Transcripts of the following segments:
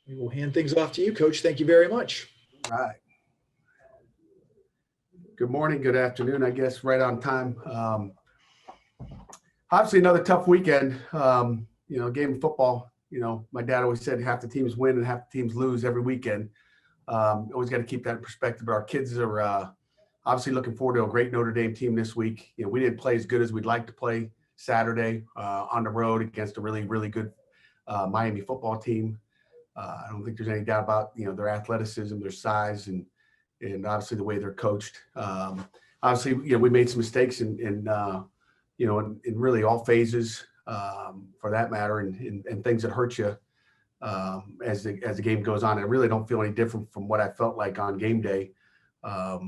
We will hand things off to you, Coach. Thank you very much. All right. Good morning, good afternoon, I guess, right on time. Obviously, another tough weekend. Game of football. My dad always said half the teams win and half the teams lose every weekend. Always got to keep that in perspective. But our kids are obviously looking forward to a great Notre Dame team this week. We didn't play as good as we'd like to play Saturday on the road against a really, really good Miami football team. I don't think there's any doubt about their athleticism, their size, and obviously the way they're coached. Obviously, we made some mistakes in really all phases, for that matter, and things that hurt you as the game goes on. I really don't feel any different from what I felt like on game day. A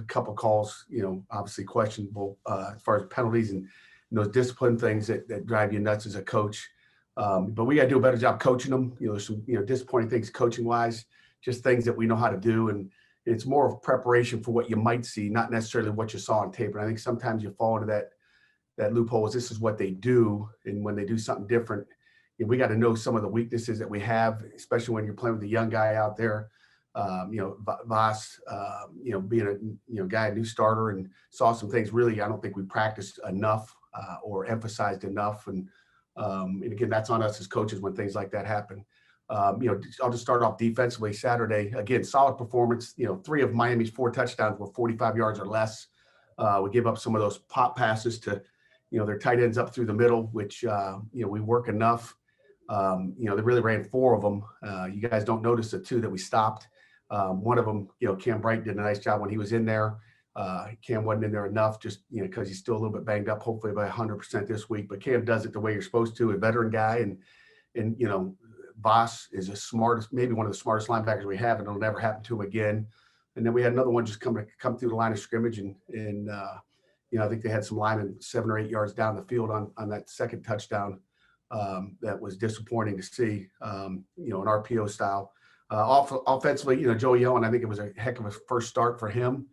couple calls, obviously questionable as far as penalties and those discipline things that drive you nuts as a coach. But we got to do a better job coaching them. There's some disappointing things coaching wise, just things that we know how to do, and it's more of preparation for what you might see, not necessarily what you saw on tape. And I think sometimes you fall into that loophole. Is this is what they do, and when they do something different, we got to know some of the weaknesses that we have, especially when you're playing with a young guy out there. Voss, being a guy, a new starter, and saw some things. Really, I don't think we practiced enough or emphasized enough. And again, that's on us as coaches when things like that happen. I'll just start off defensively. Saturday, again, solid performance. 3 of Miami's 4 touchdowns were 45 yards or less. We gave up some of those pop passes to, their tight ends up through the middle, which, we work enough. They really ran 4 of them. You guys don't notice the 2 that we stopped. One of them, Cam Bright did a nice job when he was in there. Cam wasn't in there enough just, because he's still a little bit banged up, hopefully by 100% this week. But Cam does it the way you're supposed to, a veteran guy. And Voss is maybe one of the smartest linebackers we have, and it'll never happen to him again. And then we had another one just come through the line of scrimmage, and I think they had some linemen 7 or 8 yards down the field on that second touchdown. That was disappointing to see, an RPO style. Offensively, Joey Owen, I think it was a heck of a first start for him.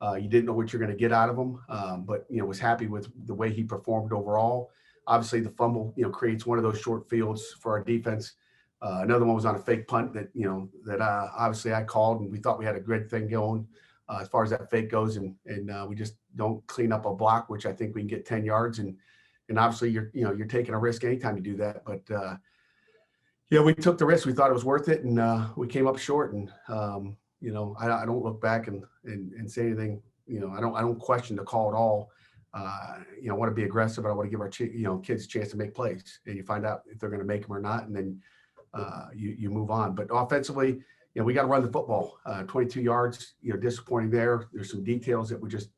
You didn't know what you're going to get out of him, but was happy with the way he performed overall. Obviously, the fumble, creates one of those short fields for our defense. Another one was on a fake punt that obviously I called, and we thought we had a great thing going as far as that fake goes, and we just don't clean up a block, which I think we can get 10 yards, and obviously you're taking a risk anytime you do that, but we took the risk. We thought it was worth it, and we came up short, and I don't look back and say anything. I don't question the call at all. I want to be aggressive, but I want to give our kids a chance to make plays, and you find out if they're going to make them or not, and then you move on. But offensively, we got to run the football. 22 yards, disappointing there. There's some details that we just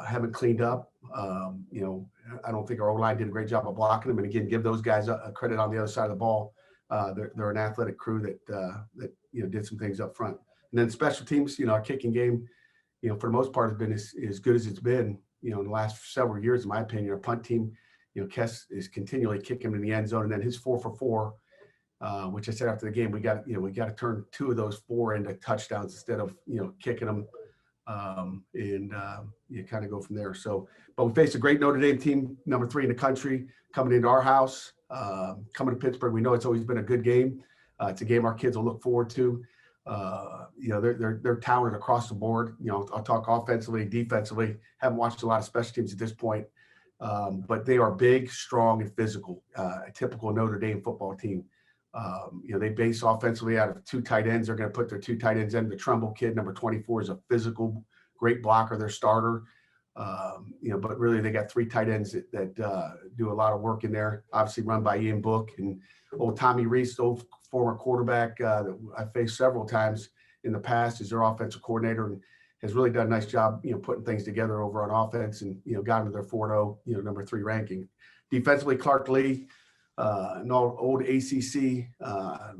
haven't cleaned up. I don't think our O-line did a great job of blocking them. And again, give those guys a credit on the other side of the ball. They're an athletic crew that did some things up front. And then special teams, our kicking game, for the most part has been as good as it's been, in the last several years, in my opinion. Our punt team, Kess is continually kicking him in the end zone, and then his 4 for 4, which I said after the game, we got to turn 2 of those 4 into touchdowns instead of kicking them, and you kind of go from there. So, but we faced a great Notre Dame team, number 3 in the country, coming into our house, coming to Pittsburgh. We know it's always been a good game. It's a game our kids will look forward to. They're talented across the board. I'll talk offensively, defensively. Haven't watched a lot of special teams at this point, but they are big, strong, and physical. A typical Notre Dame football team. They base offensively out of 2 tight ends. They're going to put their 2 tight ends in. The Trumbull kid, number 24, is a physical, great blocker, their starter. But really they got 3 tight ends that do a lot of work in there, obviously run by Ian Book and old Tommy Reese, old former quarterback that I faced several times in the past, is their offensive coordinator, and has really done a nice job, putting things together over on offense, and, got into their 4-0, number 3 ranking. Defensively, Clark Lee, an old ACC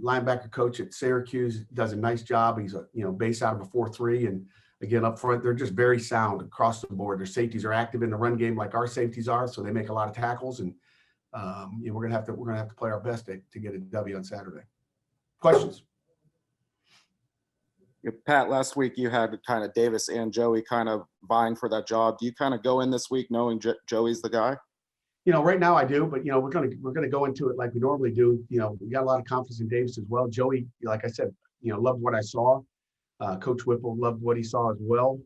linebacker coach at Syracuse, does a nice job. He's based out of a 4-3, and again up front they're just very sound across the board. Their safeties are active in the run game like our safeties are, so they make a lot of tackles, and we're gonna have to play our best to get a W on Saturday. Questions? Pat, last week you had kind of Davis and Joey kind of vying for that job. Do you kind of go in this week knowing Joey's the guy? Right now I do, but we're gonna go into it like we normally do. We got a lot of confidence in Davis as well. Joey, like I said, loved what I saw. Coach Whipple loved what he saw as well.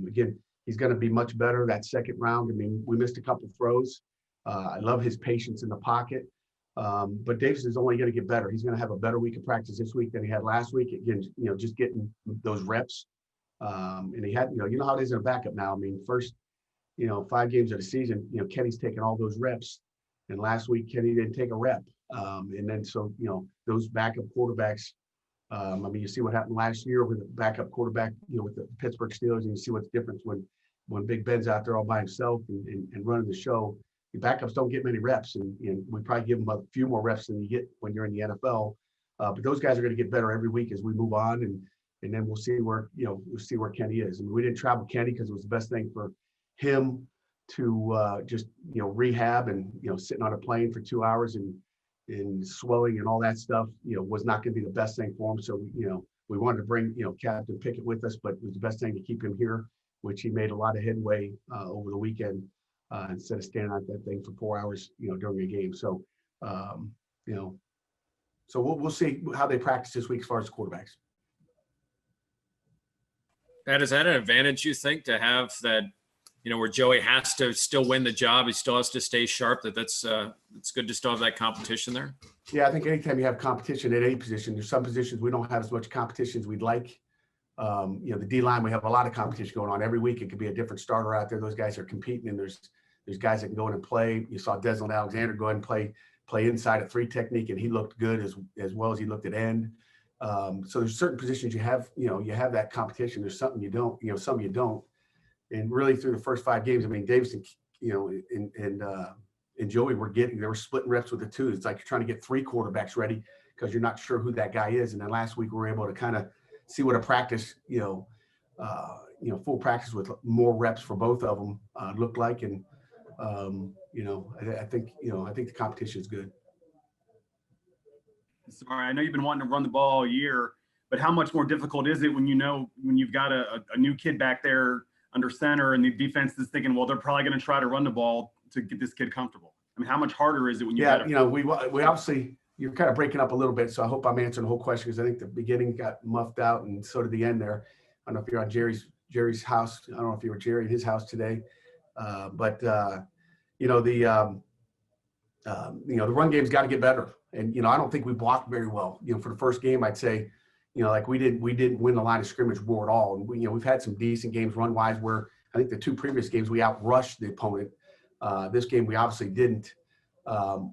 Again, he's going to be much better that second round. I mean, we missed a couple throws. I love his patience in the pocket. But Davis is only going to get better. He's going to have a better week of practice this week than he had last week. Again, just getting those reps. And he had, you know how it is in a backup now. I mean, first, 5 games of the season, Kenny's taking all those reps. And last week, Kenny didn't take a rep. And then so, those backup quarterbacks, I mean, you see what happened last year with the backup quarterback, with the Pittsburgh Steelers, and you see what's the difference when Big Ben's out there all by himself and running the show. The backups don't get many reps, and we probably give them a few more reps than you get when you're in the NFL. But those guys are going to get better every week as we move on, and then we'll see where Kenny is. I mean, we didn't travel Kenny because it was the best thing for him to just rehab and sitting on a plane for 2 hours and swelling and all that stuff, was not going to be the best thing for him. So, we wanted to bring, Captain Pickett with us, but it was the best thing to keep him here, which he made a lot of headway over the weekend instead of standing out that thing for 4 hours, during a game. So, so we'll see how they practice this week as far as quarterbacks. Pat, is that an advantage, you think, to have that, where Joey has to still win the job, he still has to stay sharp, it's good to still have that competition there? Yeah, I think anytime you have competition at any position, there's some positions we don't have as much competition as we'd like. The D-line, we have a lot of competition going on. Every week it could be a different starter out there. Those guys are competing, and there's guys that can go in and play. You saw Desmond Alexander go ahead and play inside a 3 technique, and he looked good as well as he looked at end. So there's certain positions you have that competition. There's something you don't, some you don't. And really through the first 5 games, I mean, Davis and Joey they were splitting reps with the 2. It's like you're trying to get 3 quarterbacks ready because you're not sure who that guy is. And then last week we were able to kind of see what a practice, full practice with more reps for both of them looked like. And, I think the competition is good. Sorry, I know you've been wanting to run the ball all year, but how much more difficult is it when you've got a new kid back there under center and the defense is thinking, well, they're probably going to try to run the ball to get this kid comfortable? I mean, how much harder is it when we obviously, you're kind of breaking up a little bit, so I hope I'm answering the whole question because I think the beginning got muffed out and so did the end there. I don't know if you're on Jerry's house. I don't know if you were Jerry at his house today, but the run game's got to get better. And, I don't think we blocked very well. For the first game, I'd say, like we didn't win the line of scrimmage war at all. And we've had some decent games run wise where I think the 2 previous games we outrushed the opponent. This game we obviously didn't,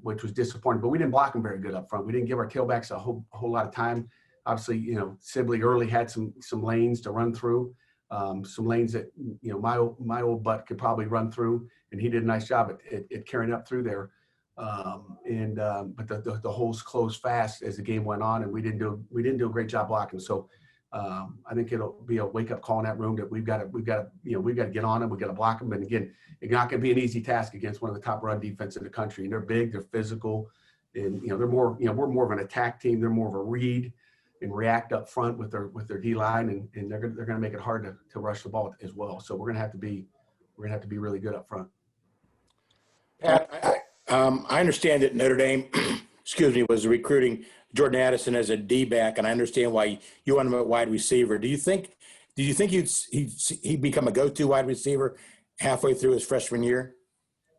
which was disappointing, but we didn't block them very good up front. We didn't give our tailbacks a whole lot of time. Obviously, Sibley early had some lanes to run through, some lanes that, my old butt could probably run through, and he did a nice job at carrying up through there. But the holes closed fast as the game went on, and we didn't do a great job blocking. So I think it'll be a wake up call in that room that we've got to get on them. We've got to block them. And again, it's not going to be an easy task against one of the top run defense in the country. And they're big, they're physical, and they're more, we're more of an attack team. They're more of a read and react up front with their D line, and they're going to make it hard to rush the ball as well. So we're going to have to be really good up front. Pat, I understand that Notre Dame, was recruiting Jordan Addison as a D-back, and I understand why you want him at wide receiver. Did you think he'd become a go-to wide receiver halfway through his freshman year?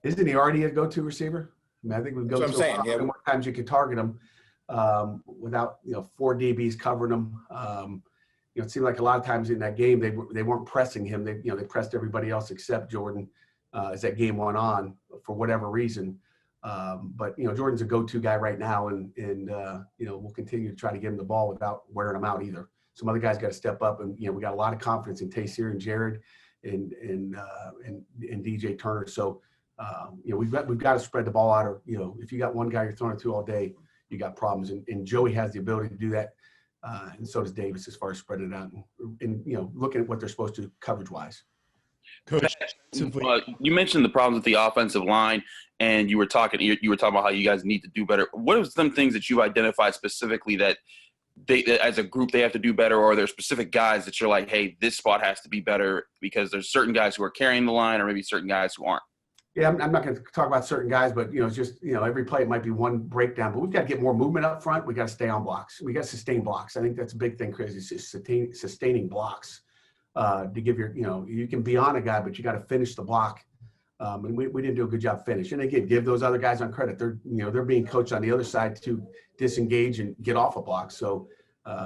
Isn't he already a go-to receiver? I mean, I think we've go That's what I'm saying. Yeah. More times you can target him without 4 DBs covering him. It seemed like a lot of times in that game they weren't pressing him. They pressed everybody else except Jordan as that game went on for whatever reason. But Jordan's a go-to guy right now, and we'll continue to try to get him the ball without wearing him out either. Some other guys got to step up, and we got a lot of confidence in Tayseer and Jared and DJ Turner. So we've got to spread the ball out. Or if you got one guy you're throwing it to all day, you got problems. And Joey has the ability to do that, and so does Davis as far as spreading it out and looking at what they're supposed to coverage wise. Coach, you mentioned the problems with the offensive line, and you were talking about how you guys need to do better. What are some things that you've identified specifically that they, as a group, they have to do better, or are there specific guys that you're like, hey, this spot has to be better because there's certain guys who are carrying the line, or maybe certain guys who aren't? Yeah, I'm not going to talk about certain guys, but it's just every play it might be one breakdown. But we've got to get more movement up front. We got to stay on blocks. We got to sustain blocks. I think that's a big thing, Chris. Is sustaining blocks to give you can be on a guy, but you got to finish the block. And we didn't do a good job finishing. And again, give those other guys on credit. They're being coached on the other side to disengage and get off a block. So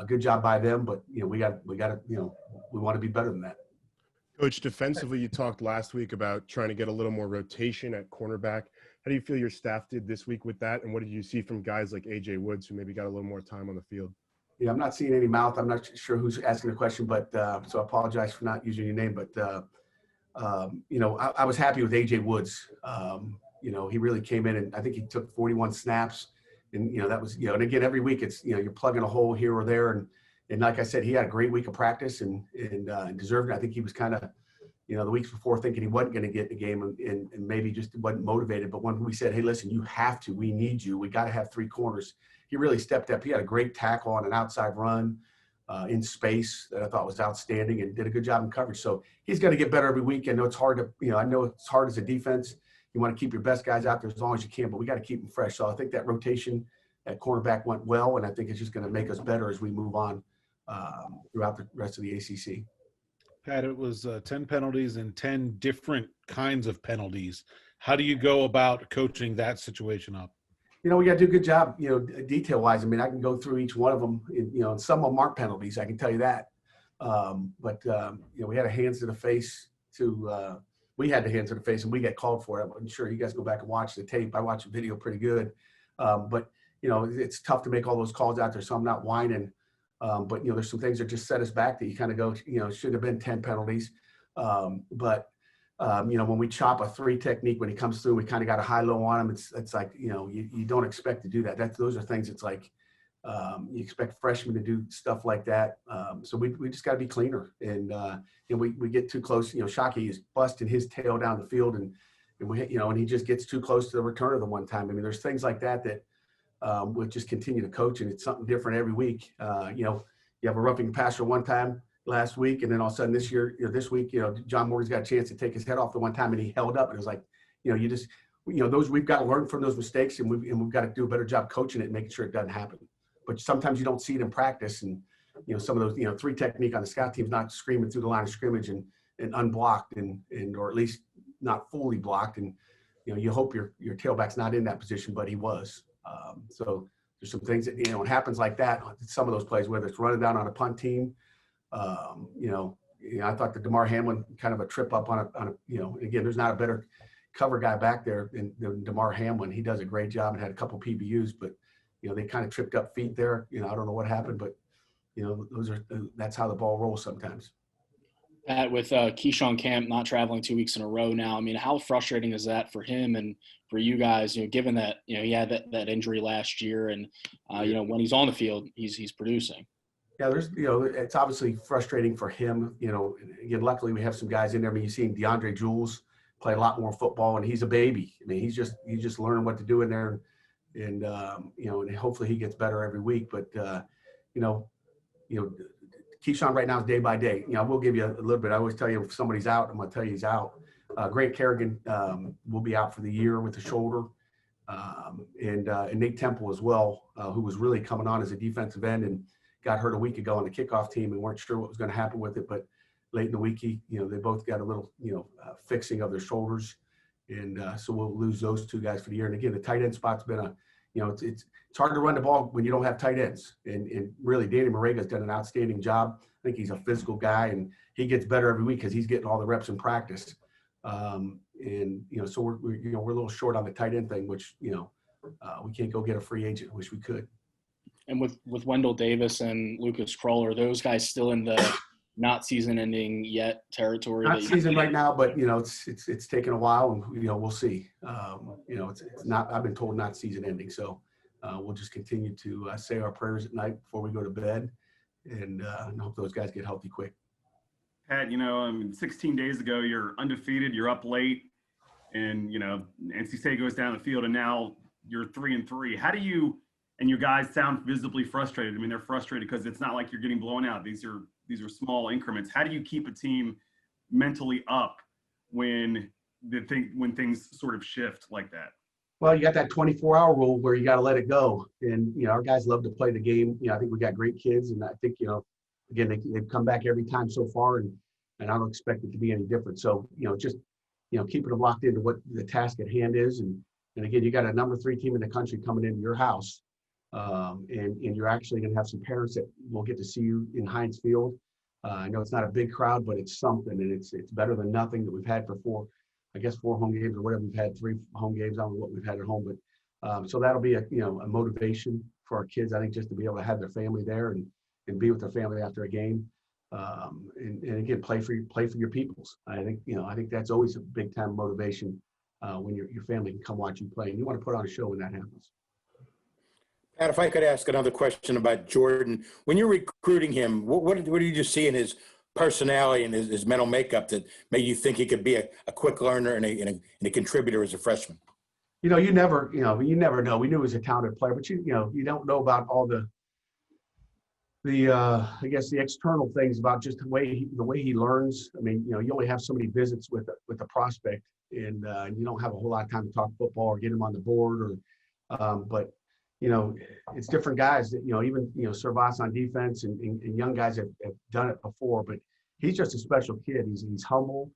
good job by them. But we want to be better than that. Coach, defensively, you talked last week about trying to get a little more rotation at cornerback. How do you feel your staff did this week with that? And what did you see from guys like A.J. Woods, who maybe got a little more time on the field? Yeah, I'm not seeing any mouth. I'm not sure who's asking the question, but so I apologize for not using your name. But, I was happy with A.J. Woods. He really came in, and I think he took 41 snaps. And, that was, and again, every week it's, you're plugging a hole here or there. And like I said, he had a great week of practice and deserved it. I think he was kind of, the weeks before thinking he wasn't going to get in the game and maybe just wasn't motivated. But when we said, hey, listen, you have to, we need you. We got to have 3 corners. He really stepped up. He had a great tackle on an outside run in space that I thought was outstanding and did a good job in coverage. So he's going to get better every week. I know it's hard to, I know it's hard as a defense. You want to keep your best guys out there as long as you can, but we got to keep them fresh. So I think that rotation at cornerback went well, and I think it's just going to make us better as we move on throughout the rest of the ACC. Pat, it was 10 penalties and 10 different kinds of penalties. How do you go about coaching that situation up? We got to do a good job, detail-wise. I mean, I can go through each one of them, and some of them aren't penalties, I can tell you that. But we had a hands to the face we had the hands to the face, and we got called for it. I'm sure you guys go back and watch the tape. I watch the video pretty good. But, it's tough to make all those calls out there, so I'm not whining. But, there's some things that just set us back that you kind of go, should have been 10 penalties. But when we chop a 3 technique, when he comes through, we kind of got a high-low on him. It's like, you don't expect to do that. Those are things it's like you expect freshmen to do stuff like that. So we just got to be cleaner. And we get too close. Shockey is busting his tail down the field, and he just gets too close to the returner the one time. I mean, there's things like that we'll just continue to coach, and it's something different every week. You have a roughing passer one time last week, and then all of a sudden this week, John Morgan's got a chance to take his head off the one time, and he held up, and it was like, those we've got to learn from those mistakes, and we've got to do a better job coaching it and making sure it doesn't happen. But sometimes you don't see it in practice, and some of those 3 technique on the scout team's not screaming through the line of scrimmage and unblocked and or at least not fully blocked, and you hope your tailback's not in that position, but he was. So there's some things that it happens like that. Some of those plays, whether it's running down on a punt team. I thought the DeMar Hamlin kind of a trip up on a again, there's not a better cover guy back there than DeMar Hamlin. He does a great job and had a couple PBUs, but they kind of tripped up feet there. I don't know what happened, but that's how the ball rolls sometimes. Pat, with Keyshawn Camp not traveling 2 weeks in a row now, I mean, how frustrating is that for him and for you guys? Given that he had that injury last year, and when he's on the field, he's producing. Yeah, there's it's obviously frustrating for him. Again, luckily we have some guys in there. I mean, you see DeAndre Jules play a lot more football, and he's a baby. I mean, he's just learning what to do in there, and and hopefully he gets better every week. But Keyshawn right now is day by day. I will give you a little bit. I always tell you if somebody's out, I'm going to tell you he's out. Grant Kerrigan will be out for the year with the shoulder, and Nate Temple as well, who was really coming on as a defensive end and got hurt a week ago on the kickoff team and weren't sure what was going to happen with it. But late in the week, they both got a little fixing of their shoulders, and so we'll lose those 2 guys for the year. And again, the tight end spot's been it's hard to run the ball when you don't have tight ends. And really, Danny Morega's done an outstanding job. I think he's a physical guy, and he gets better every week because he's getting all the reps in practice. So we're a little short on the tight end thing, which we can't go get a free agent. Wish we could. And with Wendell Davis and Lucas Kroll, are those guys still in the not season ending yet territory? Not season right now, but it's taken a while, and we'll see. It's not. I've been told not season ending, so we'll just continue to say our prayers at night before we go to bed, and hope those guys get healthy quick. Pat, 16 days ago you're undefeated, you're up late, and NC State goes down the field, and now you're 3-3. How do you? And you guys sound visibly frustrated. I mean, they're frustrated because it's not like you're getting blown out. These are small increments. How do you keep a team mentally up when when things sort of shift like that? Well, you got that 24-hour rule where you got to let it go. And, our guys love to play the game. I think we got great kids. And I think, again, they've come back every time so far. And I don't expect it to be any different. So, just, keeping them locked into what the task at hand is. And again, you got a number 3 team in the country coming into your house. And you're actually going to have some parents that will get to see you in Heinz Field. I know it's not a big crowd, but it's something. And it's better than nothing that we've had for 4 home games or whatever. We've had 3 home games. I don't know what we've had at home, but so that'll be a motivation for our kids. I think just to be able to have their family there and be with their family after a game, and again play for your peoples. I think that's always a big time motivation when your family can come watch you play, and you want to put on a show when that happens. Pat, if I could ask another question about Jordan, when you're recruiting him, what do you just see in his personality and his mental makeup that made you think he could be a quick learner and a contributor as a freshman? You never know. We knew he was a talented player, but you don't know about all the I guess the external things about just the way he learns. I mean, you only have so many visits with the prospect, and you don't have a whole lot of time to talk football or get him on the board but it's different guys that, even, Servas on defense and young guys have done it before, but he's just a special kid. He's humble.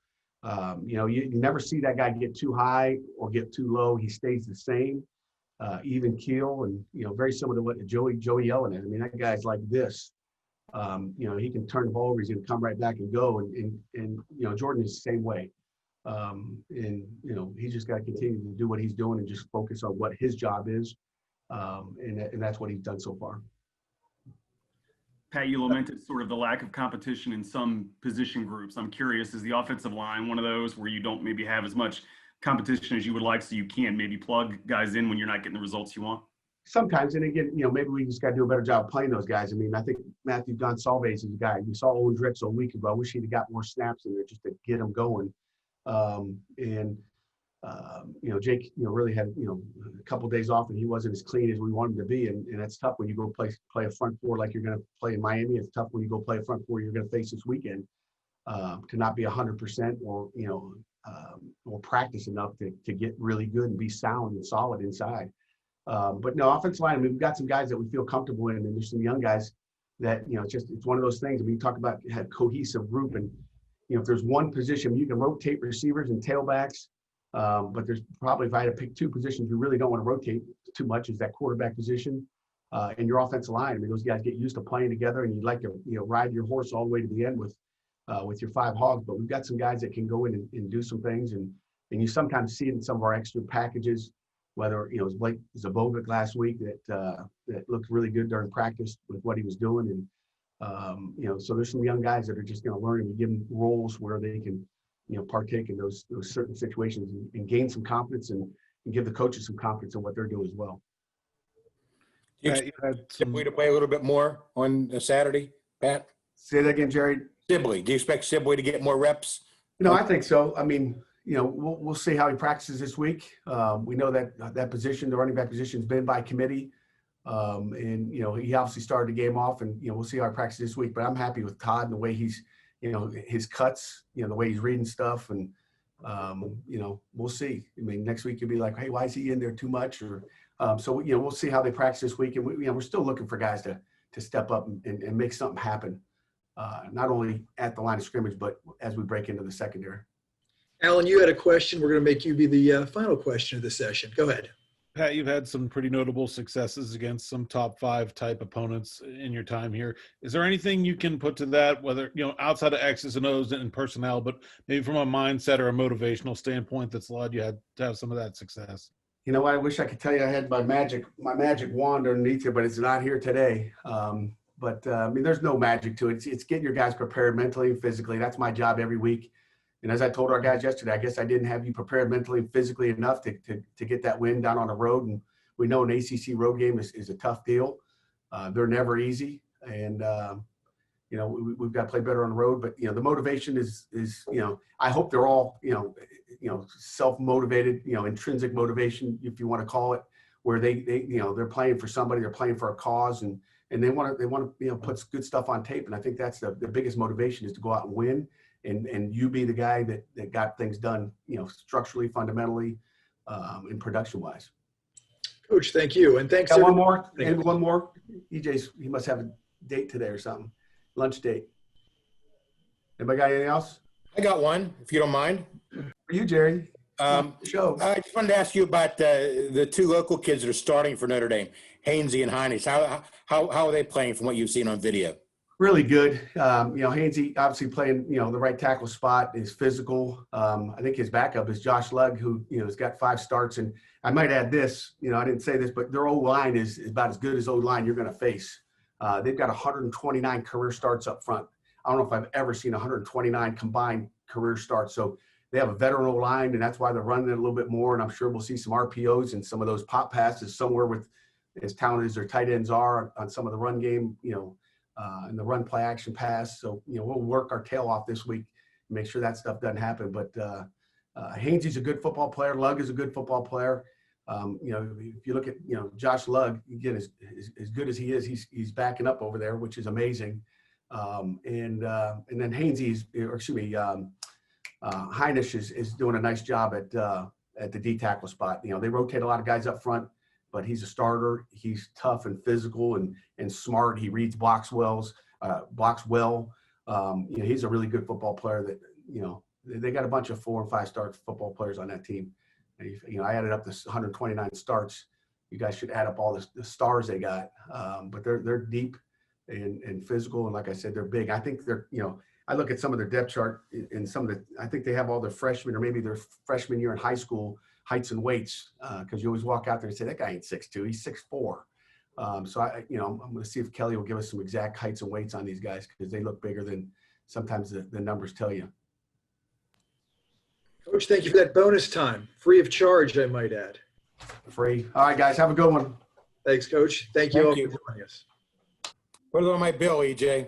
You never see that guy get too high or get too low. He stays the same, even keel, and, very similar to what Joey Yellen is. I mean, that guy's like this. He can turn the ball over. He's going to come right back and go. And Jordan is the same way. He's just got to continue to do what he's doing and just focus on what his job is. And that's what he's done so far. Pat, you lamented sort of the lack of competition in some position groups. I'm curious, is the offensive line one of those where you don't maybe have as much competition as you would like, so you can maybe plug guys in when you're not getting the results you want? Sometimes, and again, maybe we just got to do a better job of playing those guys. I mean, I think Matthew Gonsalves is a guy. You saw Owen Drix a week ago. I wish he'd have got more snaps in there just to get him going. Jake, really had, a couple of days off, and he wasn't as clean as we wanted him to be. And that's tough when you go play a front four like you're going to play in Miami. It's tough when you go play a front four you're going to face this weekend, to not be 100% or practice enough to get really good and be sound and solid inside. But no, offensive line, I mean, we've got some guys that we feel comfortable in, and there's some young guys that, it's one of those things. I mean, you talk about a cohesive group, and, if there's one position, you can rotate receivers and tailbacks. But there's probably, if I had to pick 2 positions you really don't want to rotate too much, is that quarterback position and your offensive line. I mean, those guys get used to playing together, and you'd like to, ride your horse all the way to the end with your 5 hogs. But we've got some guys that can go in and do some things, and you sometimes see it in some of our extra packages, whether, it was Blake Zabovic last week that looked really good during practice with what he was doing. And, so there's some young guys that are just going to learn, and we give them roles where they can, partake in those certain situations and gain some confidence and give the coaches some confidence in what they're doing as well. Do you expect Sibley to play a little bit more on Saturday, Pat? Say that again, Jerry. Sibley. Do you expect Sibley to get more reps? I think so. I mean, we'll see how he practices this week. We know that position, the running back position, has been by committee. And, he obviously started the game off, and, we'll see how he practices this week. But I'm happy with Todd and the way he's, his cuts, the way he's reading stuff, and, we'll see. I mean, next week you'll be like, hey, why is he in there too much? Or so, we'll see how they practice this week. And we're still looking for guys to step up and make something happen, not only at the line of scrimmage, but as we break into the secondary. Alan, you had a question. We're going to make you be the final question of the session. Go ahead. Pat, you've had some pretty notable successes against some top 5 type opponents in your time here. Is there anything you can put to that, whether, outside of X's and O's and personnel, but maybe from a mindset or a motivational standpoint that's allowed you to have some of that success? I wish I could tell you I had my magic wand underneath here, but it's not here today. But I mean, there's no magic to it. It's getting your guys prepared mentally and physically. That's my job every week. And as I told our guys yesterday, I guess I didn't have you prepared mentally and physically enough to get that win down on the road. And we know an ACC road game is a tough deal. They're never easy. And, we've got to play better on the road. But, the motivation is I hope they're all, self-motivated, intrinsic motivation, if you want to call it, where they're playing for somebody, they're playing for a cause, and they want to put good stuff on tape. And I think that's the biggest motivation, is to go out and win and you be the guy that got things done, structurally, fundamentally, and production wise. Coach, thank you. And thanks. Got one everybody. more. And one more. He must have a date today or something. Lunch date. Anybody got anything else? I got one, if you don't mind. For you, Jerry. Show. I just wanted to ask you about the two local kids that are starting for Notre Dame, Hainsey and Hines. How are they playing from what you've seen on video? Really good. Hainsey obviously playing, the right tackle spot, is physical. I think his backup is Josh Lugg, who, has got 5 starts. And I might add this, I didn't say this, but their O-line is about as good as O-line you're going to face. They've got 129 career starts up front. I don't know if I've ever seen 129 combined career starts. So they have a veteran O-line, and that's why they're running it a little bit more. And I'm sure we'll see some RPOs and some of those pop passes somewhere with as talented as their tight ends are on some of the run game, and the run play action pass. So, we'll work our tail off this week and make sure that stuff doesn't happen. But Hainsey's a good football player. Lugg is a good football player. If you look at, Josh Lugg, again, as good as he is, he's backing up over there, which is amazing. And then Heinisch is doing a nice job at the D tackle spot. They rotate a lot of guys up front, but he's a starter. He's tough and physical and smart. He reads blocks well. He's a really good football player that, they got a bunch of 4 and 5 star football players on that team. I added up this 129 starts. You guys should add up all the stars they got. But they're deep and physical. And like I said, they're big. I think they're, I look at some of their depth chart and I think they have all their freshmen or maybe their freshman year in high school heights and weights. Cause you always walk out there and say, that guy ain't 6'2", he's 6'4". So I'm going to see if Kelly will give us some exact heights and weights on these guys, because they look bigger than sometimes the numbers tell you. Coach, thank you for that bonus time. Free of charge, I might add. Free. All right, guys, have a good one. Thanks, Coach. Thank you all for joining us. Put it on my bill, EJ.